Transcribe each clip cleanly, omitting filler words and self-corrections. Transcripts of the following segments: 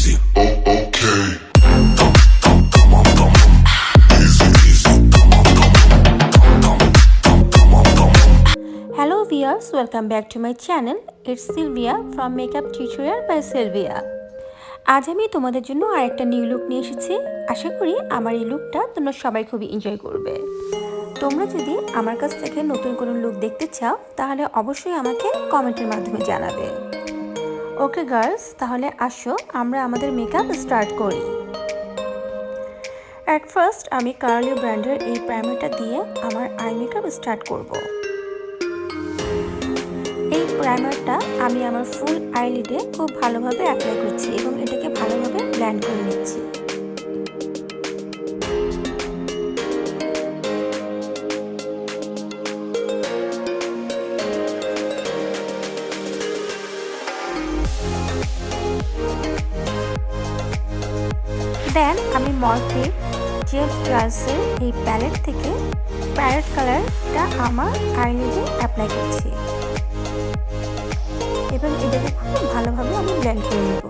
easy. Oh, okay. Come on, easy, easy. Come on. Hello viewers, welcome back to my channel. It's Sylvia from Makeup Tutorial by Sylvia. আজ আমি তোমাদের জন্য আরেকটা new look নিয়ে এসেছি। আশা করি আমার এই লুকটা তোমরা সবাই খুবই এনজয় করবে। তোমরা যদি আমার কাছ থেকে নতুন কোনো লুক দেখতে চাও তাহলে অবশ্যই আমাকে কমেন্টের মাধ্যমে জানাবে। ওকে গার্লস, তাহলে আসো আমরা আমাদের মেকআপ স্টার্ট করি। অ্যাট ফার্স্ট আমি কারলি ব্র্যান্ডের এই প্রাইমারটা দিয়ে আমার আই মেকআপ স্টার্ট করব। এই প্রাইমারটা আমি আমার ফুল আইলিডে খুব ভালোভাবে অ্যাপ্লাই করছি এবং এটাকে ভালোভাবে ব্লেন্ড করে নিচ্ছি। দেন আমি মরফে জেলসের এই প্যালেট থেকে প্যারেট কালারটা আমার আইলিডে অ্যাপ্লাই করছি এবং এটাকে খুব ভালোভাবে আমি ব্লেন্ড করে নেব।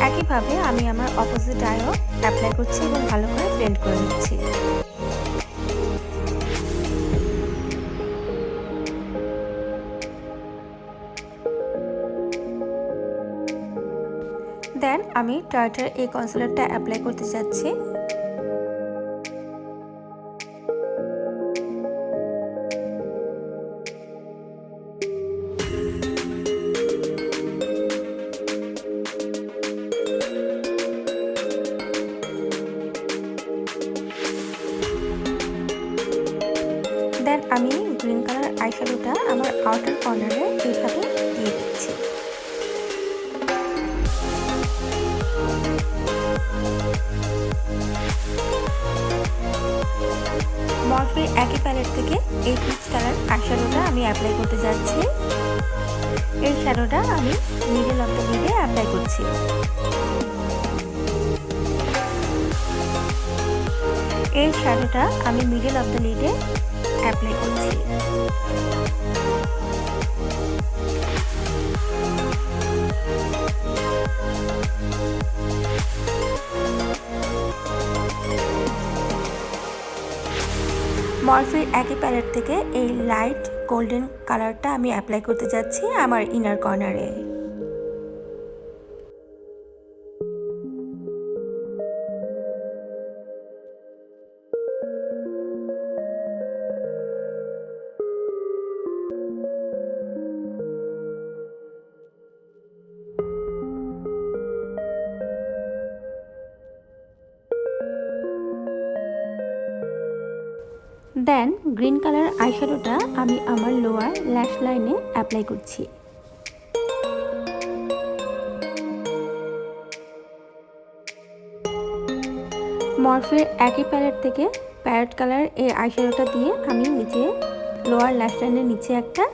একইভাবে আমি আমার অপোজিট আইও অ্যাপ্লাই করছি এবং ভালো করে ব্লেন্ড করে নিচ্ছি। দেন আমি টার্টের এই কনসিলারটা অ্যাপ্লাই করতে চাচ্ছি। দেন আমি গ্রিন কালার আইশ্যাডোটা আমার আউটার কর্নারে এইভাবে দিয়ে দিচ্ছি। মরফে একই প্যালেট থেকে এই পিচ কালার আইশ্যাডোটা আমি অ্যাপ্লাই করতে যাচ্ছি। এই শ্যাডোটা আমি মিডল অফ দ্য লিডে অ্যাপ্লাই করছি। এই শ্যাডোটা আমি মিডল অফ দ্য লিডে অ্যাপ্লাই করছি। মরফের একই প্যালেট থেকে এই লাইট গোল্ডেন কালারটা আমি অ্যাপ্লাই করতে যাচ্ছি আমার ইনার কর্নারে। দেন গ্রিন কালার আইশ্যাডোটা আমি আমার লোয়ার ল্যাশ লাইনে অ্যাপ্লাই করছি। মরফের একই প্যালেট থেকে প্যারেট কালার এই আইশ্যাডোটা দিয়ে আমি নিচে লোয়ার ল্যাশ লাইনের নিচে একটা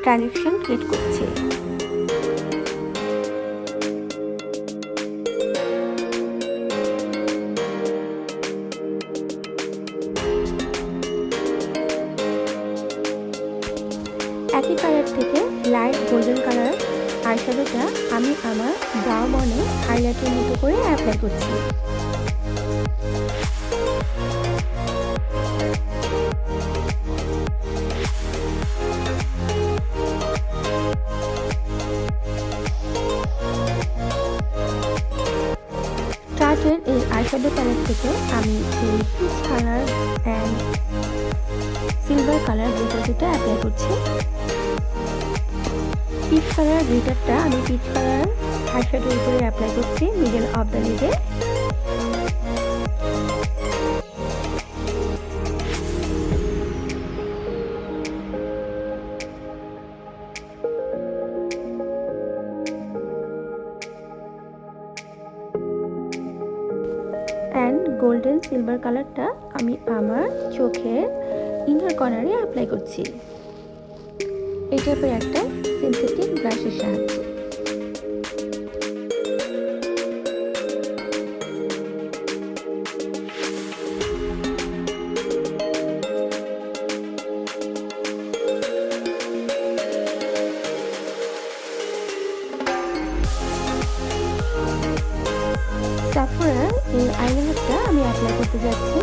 ট্রানজিশন ক্রিয়েট করছি। একই প্যালেট থেকে লাইট গোল্ডেন কালার আইশ্যাডোটা আমি আমার ব্রাউ বনে হাইলাইটের মতো করে অ্যাপ্লাই করছি। টার্টের এই আইশ্যাডো প্যালেট থেকে আমি এই peach colour and silver colour গ্লিটারটা অ্যাপ্লাই করছি। পিচ কালার গ্লিটারটা আমি পিচ কালার আইশ্যাডোর উপরে অ্যাপ্লাই করছি মিডল অফ দ্য লিডে। অ্যান্ড গোল্ডেন সিলভার কালারটা আমি আমার চোখের ইনার কর্নারে অ্যাপ্লাই করছি এই টাইপের একটা সিনথেটিক ব্রাশের সাহায্যে। সেফোরার এই আইলাইনারটা আমি অ্যাপ্লাই করতে যাচ্ছি।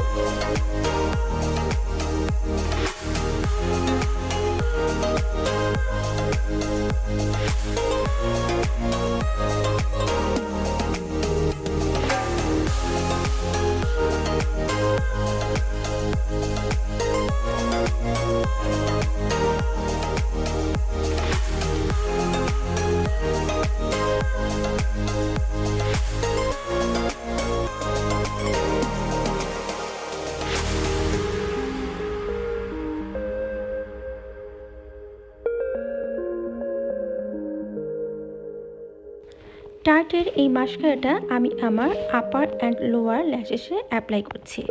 টার্টের এই মাস্কারাটা আমি আমার আপার অ্যান্ড লোয়ার ল্যাশেসে অ্যাপ্লাই করছি।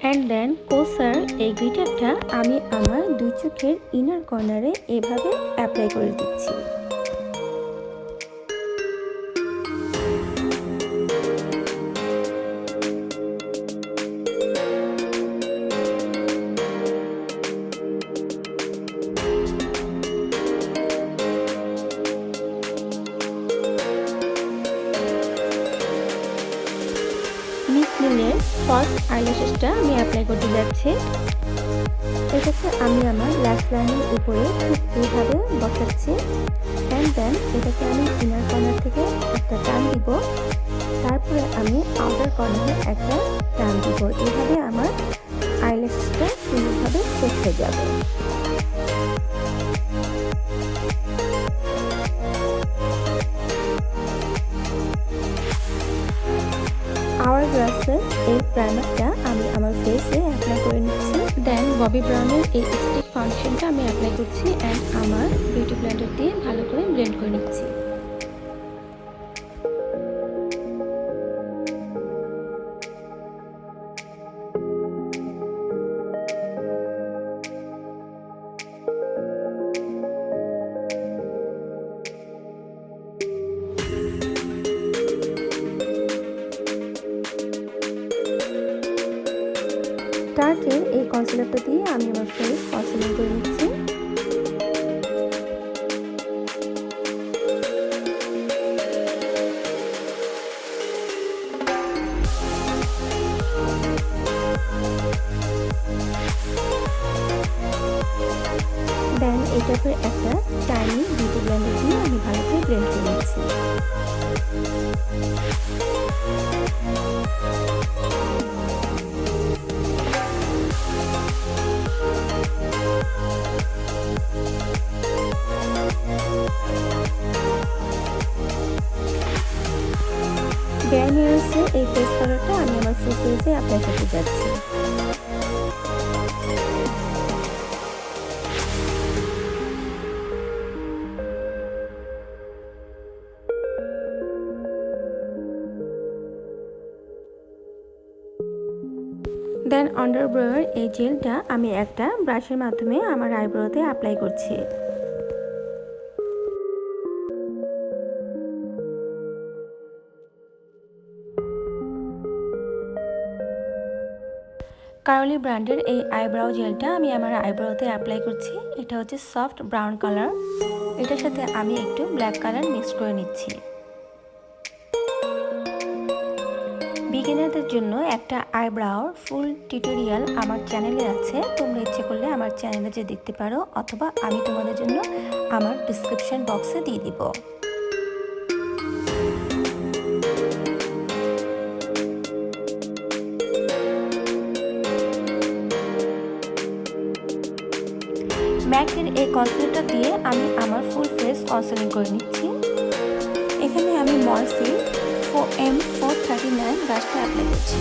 অ্যান্ড দেন কোসার এই গ্লিটারটা আমি আমার দুই চোখের ইনার কর্নারে এভাবে অ্যাপ্লাই করে দিচ্ছি। ফার্স্ট আইল্যাশেসটা আমি অ্যাপ্লাই করতে যাচ্ছি। এটাকে আমি আমার ল্যাশ লাইনের উপরে ঠিক এইভাবে বসাচ্ছি। অ্যান্ড দেন এটাকে আমি ইনার কর্নার থেকে একটা টান দিব, তারপরে আমি আউটার কর্নারে একটা টান দিব। এইভাবে আমার আইল্যাশেসটা সুন্দরভাবে সেট হয়ে যাবে। আওয়ারগ্লাসের এই প্রাইমারটা আমি আমার ফেসে অ্যাপ্লাই করে নিচ্ছি। দেন ববি ব্রাউনের এই স্টিক ফাউন্ডেশনটা আমি অ্যাপ্লাই করছি অ্যান্ড আমার বিউটি ব্লেন্ডার দিয়ে ভালো করে ব্লেন্ড করে নিচ্ছি। টার্টের এই কনসিলারটা দিয়ে আমি আমার ফেস কনসিলার করে নিচ্ছি। দেন এটাকে একটা টাইনি বিউটি ব্লেন্ডার দিয়ে আমি ভালো করে ব্লেন্ড করে নিচ্ছি। Bareminarals এই ফেস কালারটা আমি আমার ফুল ফেসে অ্যাপ্লাই করতে যাচ্ছি। দেন আন্ডারব্রোয়ের এই জেলটা আমি একটা ব্রাশের মাধ্যমে আমার আইব্রোতে অ্যাপ্লাই করছি। কারলি ব্র্যান্ডের এই আইব্রাউ জেলটা আমি আমার আইব্রোতে অ্যাপ্লাই করছি। এটা হচ্ছে সফট ব্রাউন কালার, এটার সাথে আমি একটু ব্ল্যাক কালার মিক্স করে নিচ্ছি। বিগিনারদের জন্য একটা আইব্রাউর ফুল টিউটোরিয়াল আমার চ্যানেলে আছে, তোমরা ইচ্ছে করলে আমার চ্যানেলে যে দেখতে পারো, অথবা আমি তোমাদের জন্য আমার ডিসক্রিপশন বক্সে দিয়ে দিব। ম্যাকের এই কনসিলারটা দিয়ে আমি আমার ফুল ফেস কনসিলার করে নিচ্ছি। এখানে আমি মরফি M439 ব্রাশটা অ্যাপ্লাই করছি।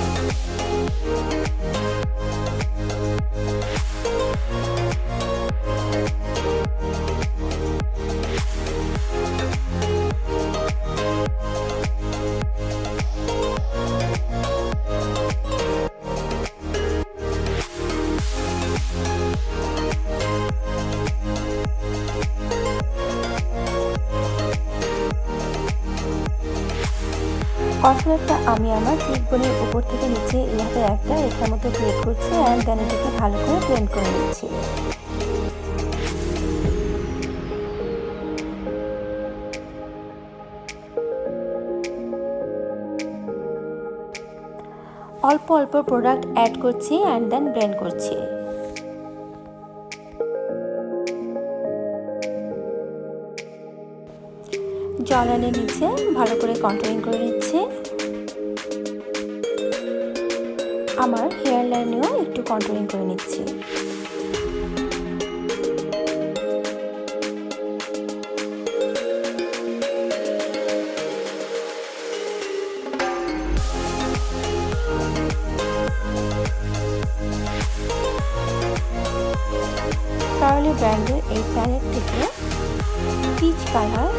কনসিলারটা আমি আমার চিকবোনের উপর থেকে নিচে এইভাবে একটা রেখার মতো ক্রিয়েট করছি অ্যান্ড দেন এটাকে ভালো করে ব্লেন্ড করে নিচ্ছি। অল্প অল্প প্রোডাক্ট অ্যাড করছি অ্যান্ড দেন ব্লেন্ড করছি। জলানের নিচে ভালো করে কন্ট্রোলিং করে নিচ্ছি। আমার হেয়ার লাইনেও একটু কন্ট্রোলিং করে নিচ্ছি। কারলি ব্র্যান্ডের এই প্যালেট থেকে পিচ কালার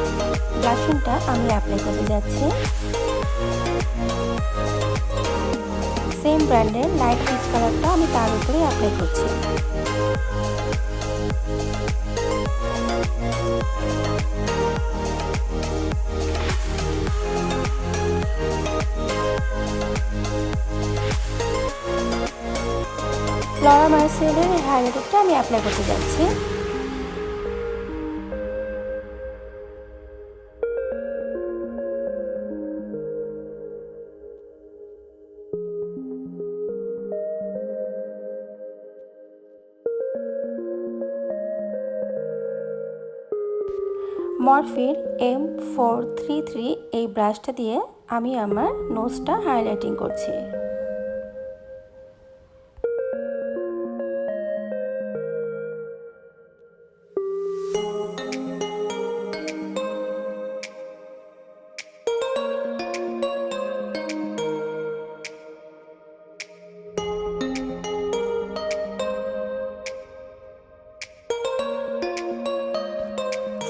ব্লাশিংটা আমি অ্যাপ্লাই করতে যাচ্ছি। সেম ব্র্যান্ডের লাইট পিচ কালারটা আমি তার উপরে অ্যাপ্লাই করছি। লরামার্সিয়েলের হাইলাইটারটা আমি অ্যাপ্লাই করতে যাচ্ছি। মরফের M433 এই ব্রাশটা দিয়ে আমি আমার নোজটা হাইলাইটিং করছি।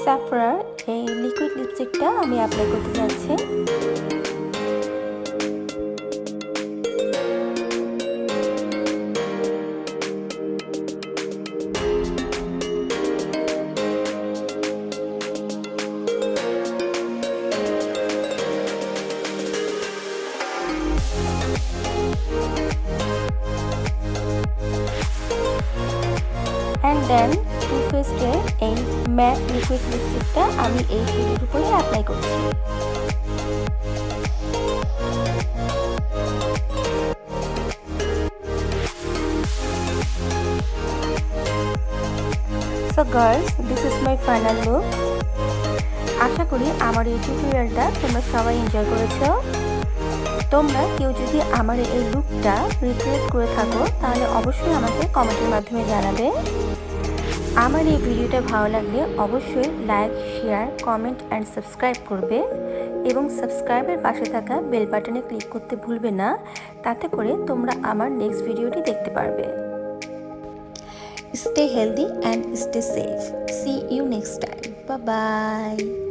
সেফরার এই লিকুইড লিপস্টিকটা আমি অ্যাপ্লাই করতে যাচ্ছি। অ্যান্ড দেন টু ফেস্টের এই ম্যাট লিকুইড লিপস্টিকটা আমি এই শেডের উপরে অ্যাপ্লাই করছি। So girls, this is my final look. আশা করি আমার এই টিউটোরিয়ালটা তোমরা সবাই এনজয় করেছো। তোমরা কেউ যদি আমার এই লুকটা রিক্রিয়েট করে থাকো তাহলে অবশ্যই আমাকে কমেন্টের মাধ্যমে জানাবে। আমার এই ভিডিওটা ভালো লাগলে অবশ্যই like, share, comment and subscribe করবে এবং সাবস্ক্রাইবের পাশে থাকা বেল বাটনে ক্লিক করতে ভুলবে না, তাতে করে তোমরা আমার নেক্সট ভিডিওটি দেখতে পারবে। Stay healthy and stay safe. See you next time. Bye bye.